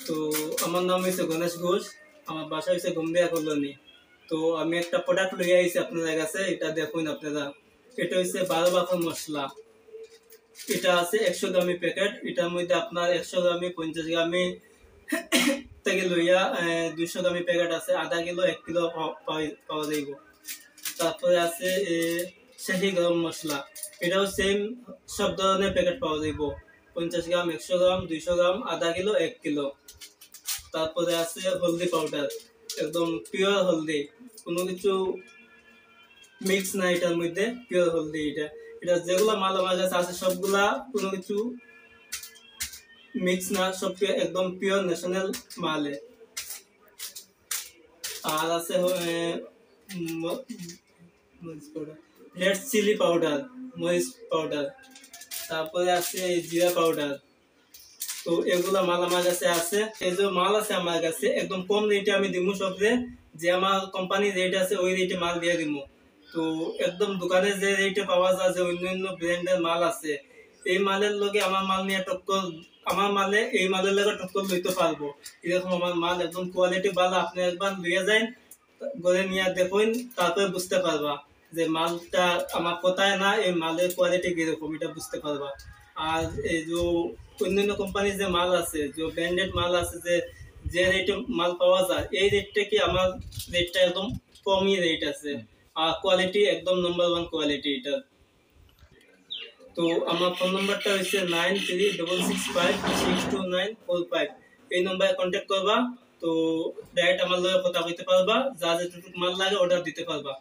তো আমার নাম হচ্ছে গণেশ ঘোষ, আমার বাসা হচ্ছে গম্বিয়া কলোনি। তো আমি একটা প্রোডাক্ট লইয়া আইছি আপনাদের কাছে, এটা দেখুন আপনারা। এটা হচ্ছে 12 বাফার মশলা। এটা আছে 100 গ্রামি প্যাকেট। এটার মধ্যে আপনার 100 গ্রামি, 50 গ্রামি থেকে লইয়া 200 গ্রামি প্যাকেট আছে, আধা কিলো 1 কিলো পাওয়া যাইব। তারপরে আছে শাহি গরম মশলা, এটাও সেম সব ধরনের প্যাকেট পাওয়া যাইব, 50 গ্রাম, 100 গ্রাম, 200 গ্রাম, আধা কিলো, 1 কিলো। তারপরে আছে হলদি পাউডার, একদম পিওর হলদি, কোনো কিছু মিক্স না এটার মধ্যে, পিওর হলদি। এটা যেগুলা মাল আমার কাছে আছে সবগুলা কোনো কিছু মিক্স না, সব একদম পিওর ন্যাশনাল মালে। আর আছে রেড চিলি পাউডার, মরিচ পাউডার, তারপরে আছে জিরা পাউডার। তো এগুলা মাল আমার কাছে আছে। এই যে মাল আছে আমার কাছে একদম কম রেটে আমি দিমু সবরে, যে আমার কোম্পানি রেট আছে ওই রেটে মাল দিয়ে দিমু। তো একদম দোকানে যে রেটে পাওয়া যায়, যে অন্যান্য ব্র্যান্ডের মাল আছে, এই মালের লগে আমার মাল নিয়ে টক্কর, আমার মালে এই মালের লগে টক্কর লইতে পারবো। এরকম আমার মাল একদম কোয়ালিটি ভালো। আপনি একবার লইয়া যান, ঘরে নিয়ে দেখুন, তারপরে বুঝতে পারবা যে মালটা আমার কোথায় না, এই মালের কোয়ালিটি কিরকম, এটা বুঝতে পারবা। আর এই যে অন্যান্য কোম্পানির যে মাল আছে, যে ব্র্যান্ডেড মাল আছে, যে রেটে মাল পাওয়া যায়, এই রেটটা কি আমার রেটটা একদম কমই রেট আছে। আর কোয়ালিটি একদম নাম্বার 1 কোয়ালিটি এটা। তো আমার ফোন নাম্বারটা হচ্ছে 9366562945। এই নম্বরে কন্ট্যাক্ট করবা। তো ডাইরেক্ট আমার লগে কথা কইতে পারবা, যা যেটুকু মাল লাগে অর্ডার দিতে পারবা।